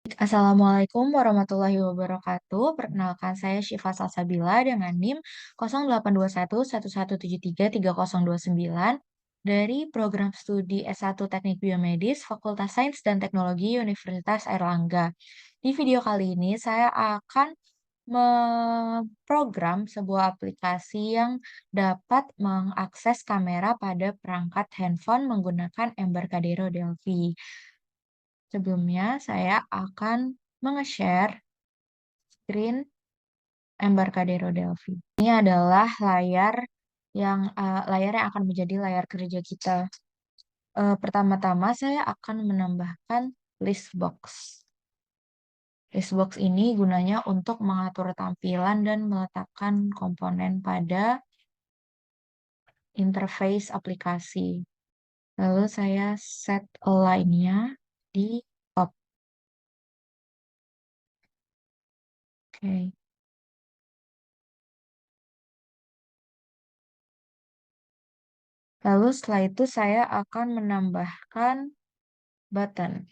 Assalamualaikum warahmatullahi wabarakatuh. Perkenalkan saya Syifa Salsabila dengan NIM 082111733029 dari program studi S1 Teknik Biomedis Fakultas Sains dan Teknologi Universitas Airlangga. Di video kali ini saya akan memprogram sebuah aplikasi yang dapat mengakses kamera pada perangkat handphone menggunakan Embarcadero Delphi. Sebelumnya, saya akan menge-share screen Embarcadero Delphi. Ini adalah layar yang akan menjadi layar kerja kita. Pertama-tama saya akan menambahkan list box. List box ini gunanya untuk mengatur tampilan dan meletakkan komponen pada interface aplikasi. Lalu saya set align-nya di top. Oke. Lalu setelah itu saya akan menambahkan button.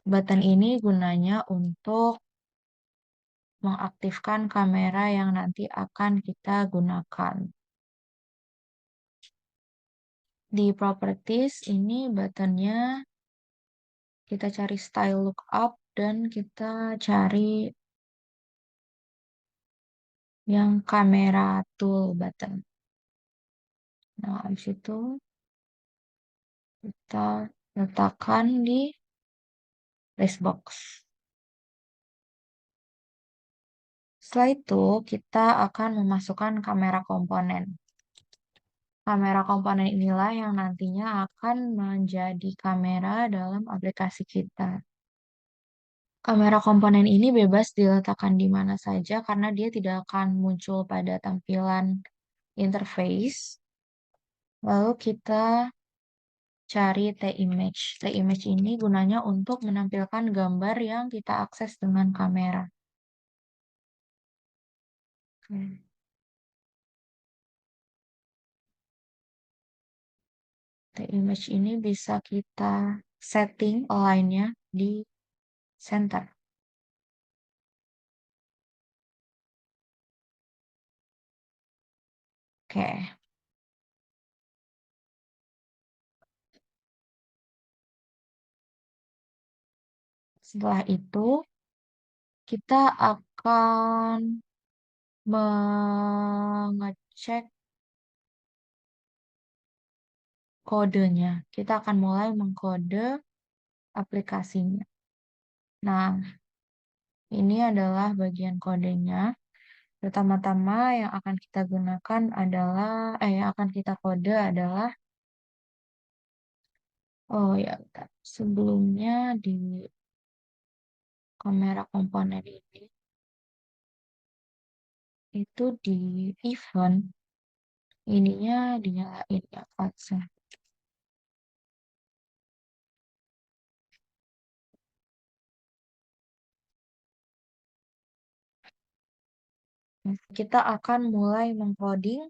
Button ini gunanya untuk mengaktifkan kamera yang nanti akan kita gunakan. Di properties ini buttonnya kita cari style lookup dan kita cari yang kamera tool button. Nah, habis itu kita letakkan di list box. Setelah itu kita akan memasukkan kamera komponen. Kamera komponen inilah yang nantinya akan menjadi kamera dalam aplikasi kita. Kamera komponen ini bebas diletakkan di mana saja karena dia tidak akan muncul pada tampilan interface. Lalu kita cari T-image. T-image ini gunanya untuk menampilkan gambar yang kita akses dengan kamera. Oke. T-image ini bisa kita setting align-nya di center. Oke. Setelah itu kita akan mengecek kodenya. Kita akan mulai mengkode aplikasinya. Nah, ini adalah bagian kodenya. Pertama-tama yang akan kita gunakan adalah, yang akan kita kode adalah, oh ya, bentar. Sebelumnya di kamera komponen ini, itu di event, ininya dinyalain ya, fase. Kita akan mulai mengcoding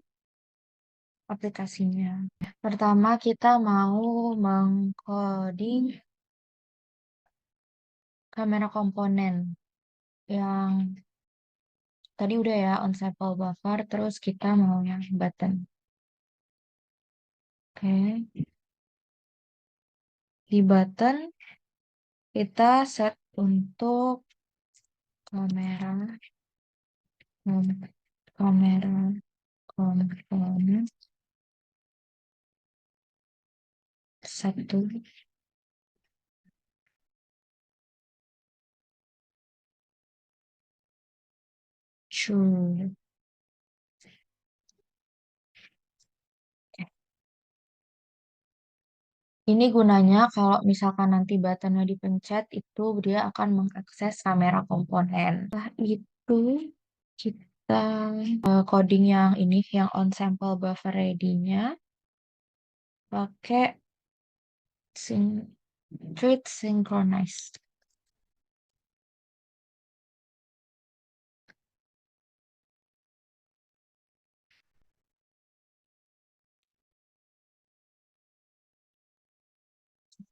aplikasinya. Pertama, kita mau mengcoding kamera komponen yang tadi udah ya on sample buffer, terus kita mau yang button. Oke, di button kita set untuk kamera kamera komponen satu true. Ini gunanya kalau misalkan nanti buttonnya dipencet itu dia akan mengakses kamera komponen. Setelah itu kita coding yang ini yang on sample buffer ready-nya pakai treat synchronized.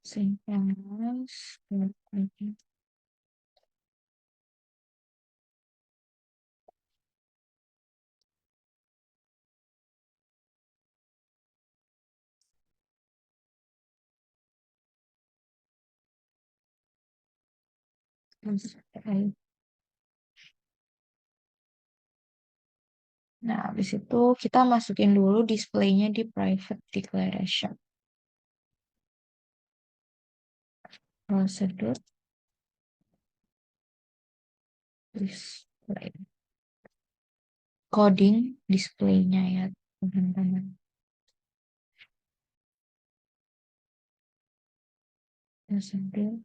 Synchronized. Nah, habis itu kita masukin dulu displaynya di private declaration. Prosedur display. Coding displaynya ya, teman-teman. Prosedur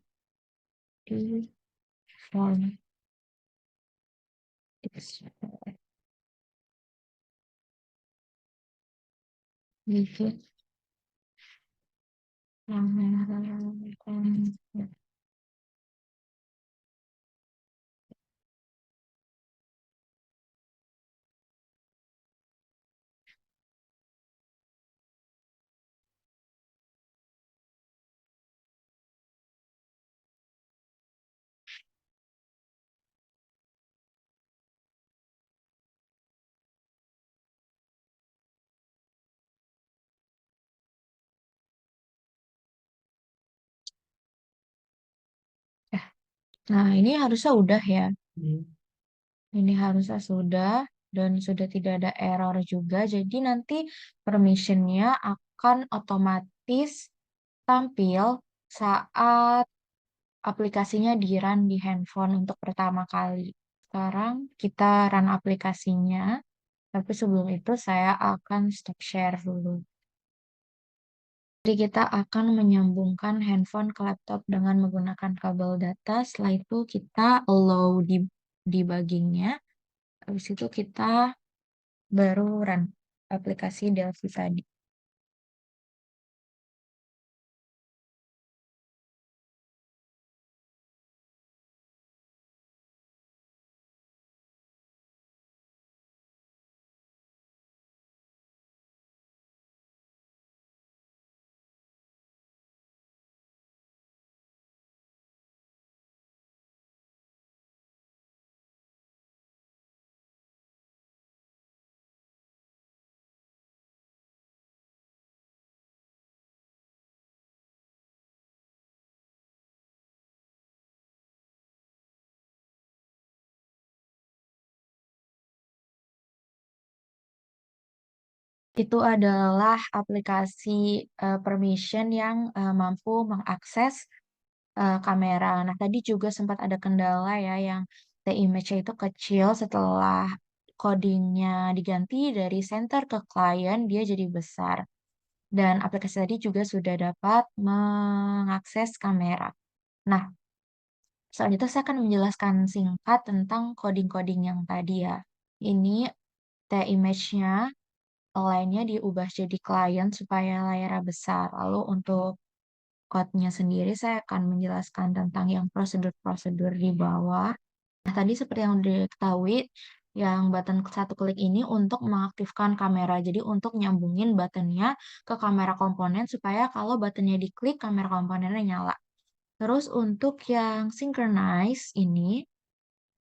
di form display. Gitu. Nah, ini harusnya udah ya. Ini harusnya sudah dan sudah tidak ada error juga. Jadi nanti permissionnya akan otomatis tampil saat aplikasinya di-run di handphone untuk pertama kali. Sekarang kita run aplikasinya, tapi sebelum itu saya akan stop share dulu. Jadi kita akan menyambungkan handphone ke laptop dengan menggunakan kabel data. Setelah itu kita allow di debuggingnya. Habis itu kita baru run aplikasi Delphi tadi. Itu adalah aplikasi permission yang mampu mengakses kamera. Nah, tadi juga sempat ada kendala ya yang the image-nya itu kecil setelah codingnya diganti dari center ke client, dia jadi besar. Dan aplikasi tadi juga sudah dapat mengakses kamera. Nah, selanjutnya saya akan menjelaskan singkat tentang coding-coding yang tadi ya. Ini image-nya, line-nya diubah jadi client supaya layarnya besar. Lalu untuk code-nya sendiri saya akan menjelaskan tentang yang prosedur-prosedur di bawah. Nah, tadi seperti yang diketahui, yang button satu klik ini untuk mengaktifkan kamera. Jadi untuk nyambungin buttonnya ke kamera komponen supaya kalau buttonnya diklik, kamera komponennya nyala. Terus untuk yang synchronize ini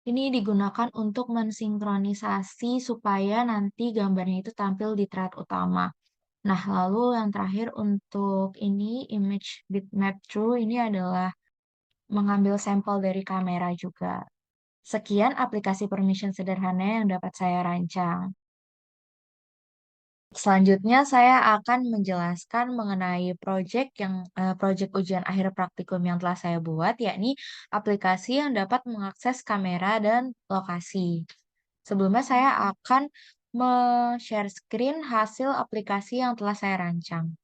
digunakan untuk mensinkronisasi supaya nanti gambarnya itu tampil di thread utama. Nah, lalu yang terakhir untuk ini image bitmap true ini adalah mengambil sampel dari kamera juga. Sekian aplikasi permission sederhana yang dapat saya rancang. Selanjutnya saya akan menjelaskan mengenai project ujian akhir praktikum yang telah saya buat, yakni aplikasi yang dapat mengakses kamera dan lokasi. Sebelumnya saya akan share screen hasil aplikasi yang telah saya rancang.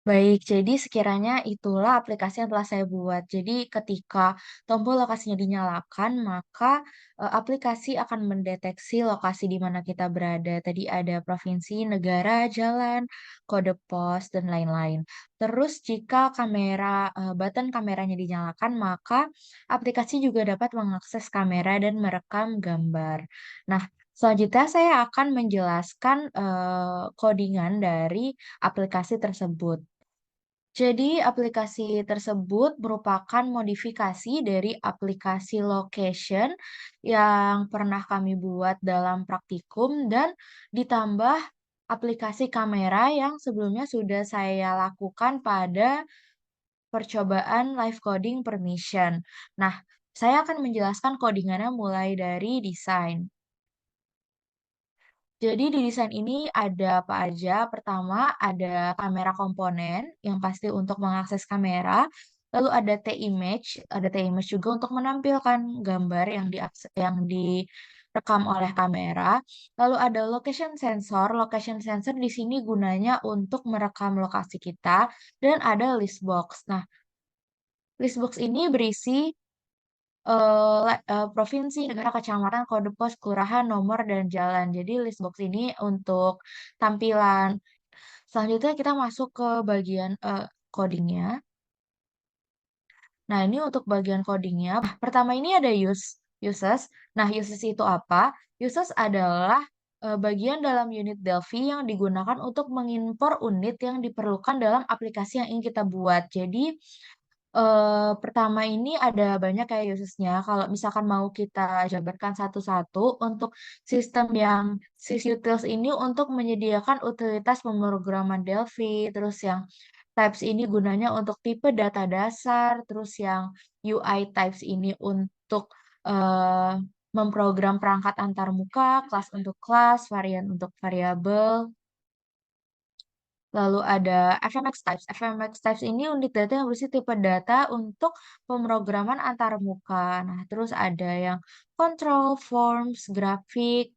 Baik, jadi sekiranya itulah aplikasi yang telah saya buat. Jadi ketika tombol lokasinya dinyalakan, maka aplikasi akan mendeteksi lokasi di mana kita berada. Tadi ada provinsi, negara, jalan, kode pos, dan lain-lain. Terus jika button kameranya dinyalakan, maka aplikasi juga dapat mengakses kamera dan merekam gambar. Nah, Selanjutnya saya akan menjelaskan codingan dari aplikasi tersebut. Jadi, aplikasi tersebut merupakan modifikasi dari aplikasi location yang pernah kami buat dalam praktikum dan ditambah aplikasi kamera yang sebelumnya sudah saya lakukan pada percobaan live coding permission. Nah, saya akan menjelaskan codingannya mulai dari desain. Jadi di desain ini ada apa aja? Pertama, ada kamera komponen yang pasti untuk mengakses kamera. Lalu ada T-image juga untuk menampilkan gambar yang direkam oleh kamera. Lalu ada location sensor. Location sensor di sini gunanya untuk merekam lokasi kita dan ada list box. Nah, list box ini berisi provinsi, negara, kecamatan, kode pos, kelurahan, nomor, dan jalan. Jadi list box ini untuk tampilan. Selanjutnya kita masuk ke bagian codingnya. Nah, ini untuk bagian codingnya. Pertama ini ada uses. Nah, uses itu apa? Uses adalah bagian dalam unit Delphi yang digunakan untuk mengimpor unit yang diperlukan dalam aplikasi yang ingin kita buat. Jadi, pertama ini ada banyak kayak usesnya. Kalau misalkan mau kita jabarkan satu-satu untuk sistem yang sysutils ini untuk menyediakan utilitas pemrograman Delphi, terus yang types ini gunanya untuk tipe data dasar, terus yang UI types ini untuk eh, memprogram perangkat antarmuka, kelas untuk kelas, varian untuk variabel. Lalu ada FMX types. FMX types ini unit data yang berisi tipe data untuk pemrograman antarmuka. Nah, terus ada yang control, forms, grafik.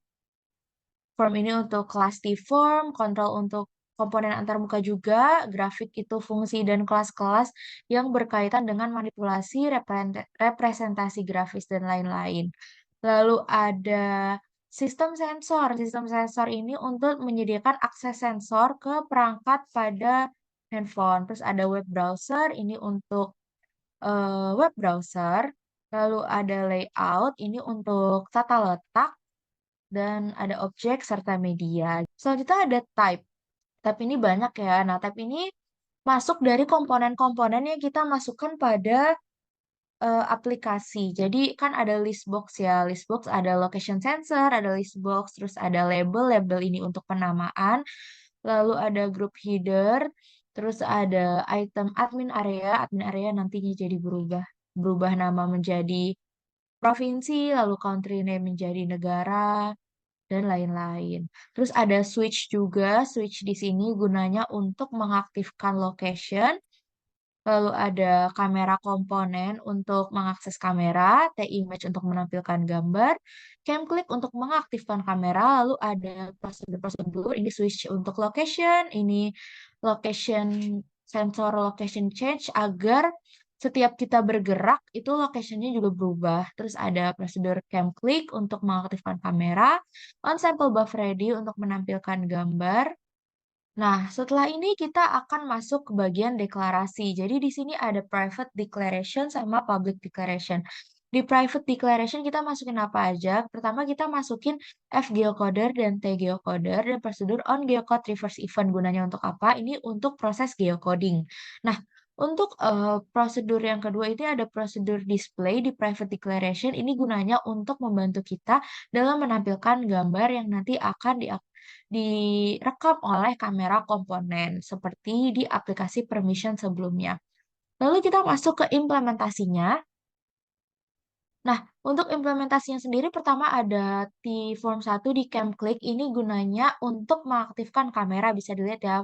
Form ini untuk kelas T-form, control untuk komponen antarmuka juga, grafik itu fungsi dan kelas-kelas yang berkaitan dengan manipulasi, representasi grafis, dan lain-lain. Lalu ada sistem sensor. Sistem sensor ini untuk menyediakan akses sensor ke perangkat pada handphone. Terus ada web browser, ini untuk web browser. Lalu ada layout, ini untuk tata letak, dan ada objek serta media. Selanjutnya ada type. Type ini banyak ya. Nah, type ini masuk dari komponen-komponen yang kita masukkan pada aplikasi. Jadi kan ada list box ya. List box ada location sensor, ada list box, terus ada label. Label ini untuk penamaan. Lalu ada group header, terus ada item admin area. Admin area nantinya jadi berubah nama menjadi provinsi, lalu country name menjadi negara, dan lain-lain. Terus ada switch juga. Switch di sini gunanya untuk mengaktifkan location. Lalu ada kamera komponen untuk mengakses kamera, T-image untuk menampilkan gambar, cam click untuk mengaktifkan kamera, lalu ada prosedur-prosedur, ini switch untuk location, ini location sensor location change agar setiap kita bergerak itu locationnya juga berubah. Terus ada prosedur cam click untuk mengaktifkan kamera, on sample buff ready untuk menampilkan gambar. Nah, setelah ini kita akan masuk ke bagian deklarasi. Jadi di sini ada private declaration sama public declaration. Di private declaration kita masukin apa aja? Pertama kita masukin F geocoder dan T geocoder dan prosedur on geocode reverse event gunanya untuk apa? Ini untuk proses geocoding. Nah, untuk prosedur yang kedua ini ada prosedur display di private declaration. Ini gunanya untuk membantu kita dalam menampilkan gambar yang nanti akan direkam oleh kamera komponen seperti di aplikasi permission sebelumnya. Lalu kita masuk ke implementasinya. Nah, untuk implementasinya sendiri pertama ada di form 1 di cam click ini gunanya untuk mengaktifkan kamera. Bisa dilihat ya,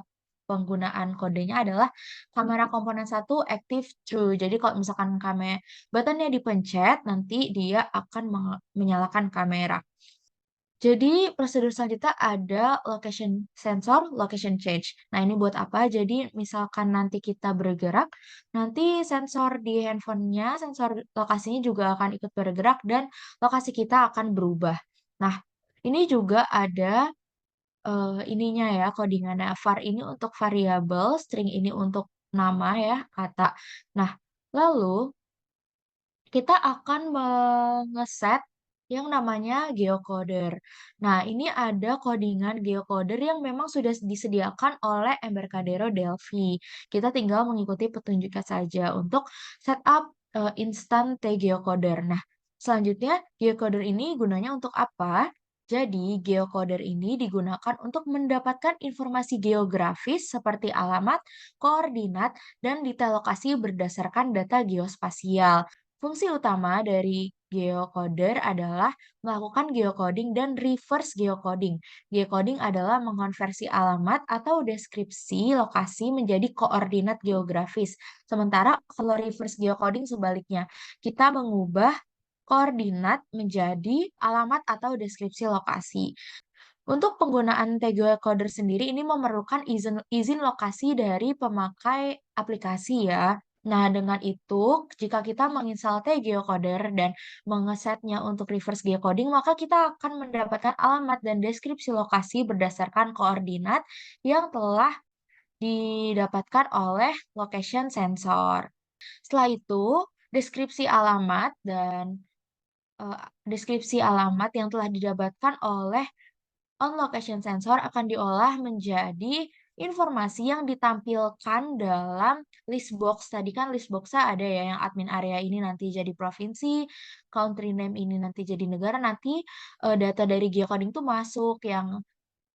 penggunaan kodenya adalah kamera komponen 1 active true. Jadi kalau misalkan buttonnya dipencet, nanti dia akan menyalakan kamera. Jadi prosedur selanjutnya ada location sensor, location change. Nah, ini buat apa? Jadi misalkan nanti kita bergerak, nanti sensor di handphonenya, sensor lokasinya juga akan ikut bergerak dan lokasi kita akan berubah. Nah, ini juga ada ininya ya, codingannya. Var ini untuk variabel, string ini untuk nama ya, kata. Nah, lalu kita akan mengeset yang namanya geocoder. Nah, ini ada codingan geocoder yang memang sudah disediakan oleh Embarcadero Delphi. Kita tinggal mengikuti petunjuknya saja untuk setup instant geocoder. Nah, selanjutnya geocoder ini gunanya untuk apa? Jadi, geocoder ini digunakan untuk mendapatkan informasi geografis seperti alamat, koordinat, dan detail lokasi berdasarkan data geospasial. Fungsi utama dari geocoder adalah melakukan geocoding dan reverse geocoding. Geocoding adalah mengonversi alamat atau deskripsi lokasi menjadi koordinat geografis. Sementara kalau reverse geocoding sebaliknya, kita mengubah koordinat menjadi alamat atau deskripsi lokasi. Untuk penggunaan geocoder sendiri ini memerlukan izin lokasi dari pemakai aplikasi ya. Nah, dengan itu, jika kita menginstal geocoder dan mengesetnya untuk reverse geocoding, maka kita akan mendapatkan alamat dan deskripsi lokasi berdasarkan koordinat yang telah didapatkan oleh location sensor. Setelah itu, deskripsi alamat dan deskripsi alamat yang telah didapatkan oleh on location sensor akan diolah menjadi informasi yang ditampilkan dalam list box. Tadi kan list box-nya ada ya, yang admin area ini nanti jadi provinsi, country name ini nanti jadi negara, nanti data dari geocoding tuh masuk, yang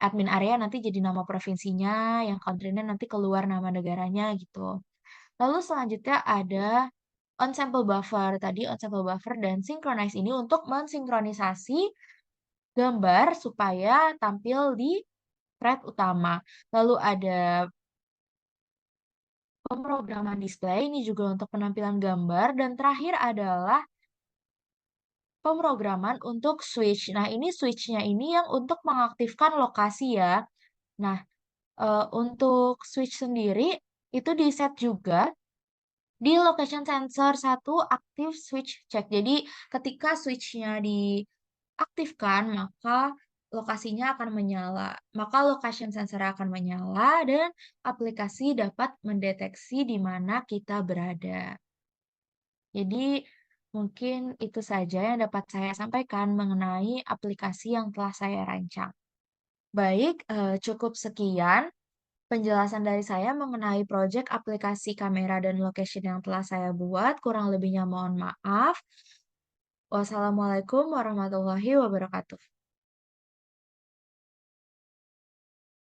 admin area nanti jadi nama provinsinya, yang country name nanti keluar nama negaranya gitu. Lalu selanjutnya ada on-sample buffer. Tadi on-sample buffer dan synchronize ini untuk mensinkronisasi gambar supaya tampil di thread utama. Lalu ada pemrograman display, ini juga untuk penampilan gambar. Dan terakhir adalah pemrograman untuk switch. Nah, ini switch-nya ini yang untuk mengaktifkan lokasi ya. Nah, untuk switch sendiri itu di-set juga di location sensor 1 aktif switch check. Jadi ketika switch-nya diaktifkan, maka lokasinya akan menyala. Maka location sensor akan menyala dan aplikasi dapat mendeteksi di mana kita berada. Jadi mungkin itu saja yang dapat saya sampaikan mengenai aplikasi yang telah saya rancang. Baik, cukup sekian penjelasan dari saya mengenai proyek aplikasi kamera dan location yang telah saya buat. Kurang lebihnya mohon maaf. Wassalamualaikum warahmatullahi wabarakatuh.